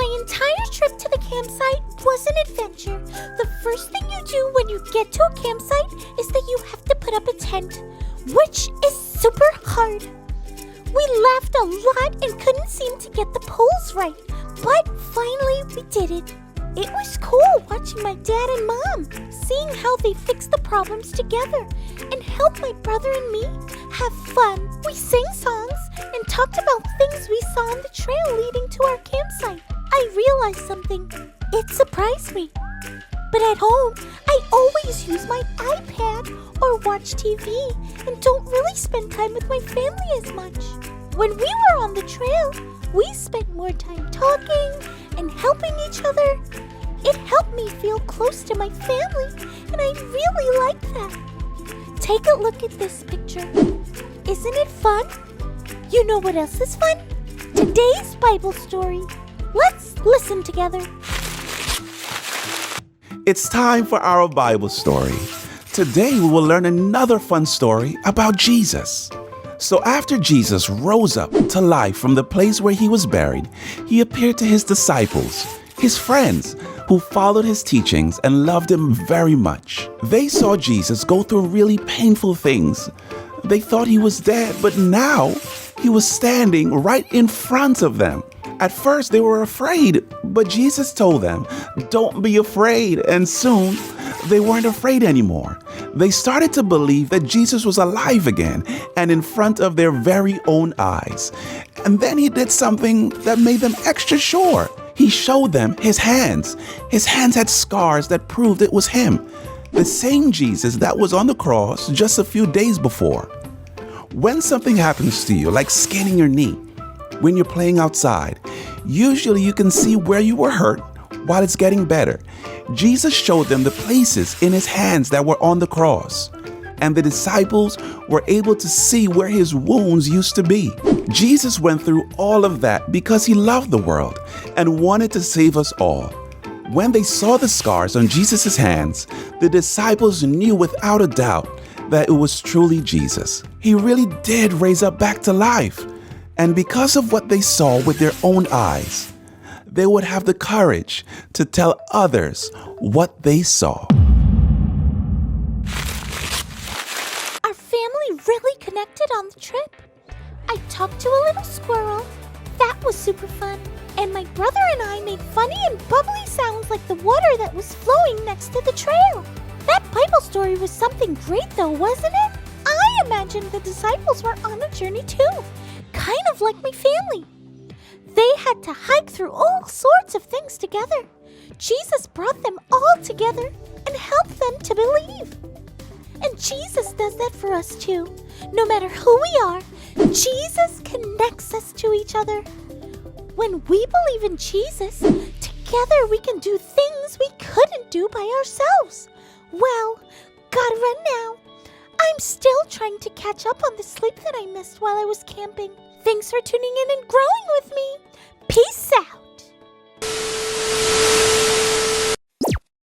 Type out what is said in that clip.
My entire trip to the campsite was an adventure. The first thing you do when you get to a campsite is that you have to put up a tent, which is super hard. We laughed a lot and couldn't seem to get the poles right, but finally we did it. It was cool watching my dad and mom, seeing how they fixed the problems together and helped my brother and me have fun. We sang songs and talked about things we saw on the trail leading to our campsite. I realized something. It surprised me. But at home, I always use my iPad or watch TV and don't really spend time with my family as much. When we were on the trail, we spent more time talking and helping each other. It helped me feel close to my family, and I really like that. Take a look at this picture. Isn't it fun? You know what else is fun? Today's Bible story. Let's listen together. It's time for our Bible story. Today we will learn another fun story about Jesus. So after Jesus rose up to life from the place where he was buried, he appeared to his disciples, his friends, who followed his teachings and loved him very much. They saw Jesus go through really painful things. They thought he was dead, but now he was standing right in front of them. At first they were afraid, but Jesus told them, "Don't be afraid," and soon they weren't afraid anymore. They started to believe that Jesus was alive again and in front of their very own eyes. And then he did something that made them extra sure. He showed them his hands. His hands had scars that proved it was him, the same Jesus that was on the cross just a few days before. When something happens to you, like skinning your knee, when you're playing outside, usually you can see where you were hurt while it's getting better. Jesus showed them the places in his hands that were on the cross, and the disciples were able to see where his wounds used to be. Jesus went through all of that because he loved the world and wanted to save us all. When they saw the scars on Jesus' hands, the disciples knew without a doubt that it was truly Jesus. He really did raise up back to life. And because of what they saw with their own eyes, they would have the courage to tell others what they saw. Our family really connected on the trip. I talked to a little squirrel. That was super fun. And my brother and I made funny and bubbly sounds like the water that was flowing next to the trail. That Bible story was something great though, wasn't it? I imagined the disciples were on a journey too, kind of like my family. They had to hike through all sorts of things together. Jesus brought them all together and helped them to believe. And Jesus does that for us too. No matter who we are, Jesus connects us to each other. When we believe in Jesus, together we can do things we couldn't do by ourselves. Well, gotta run now. I'm still trying to catch up on the sleep that I missed while I was camping. Thanks for tuning in and growing with me.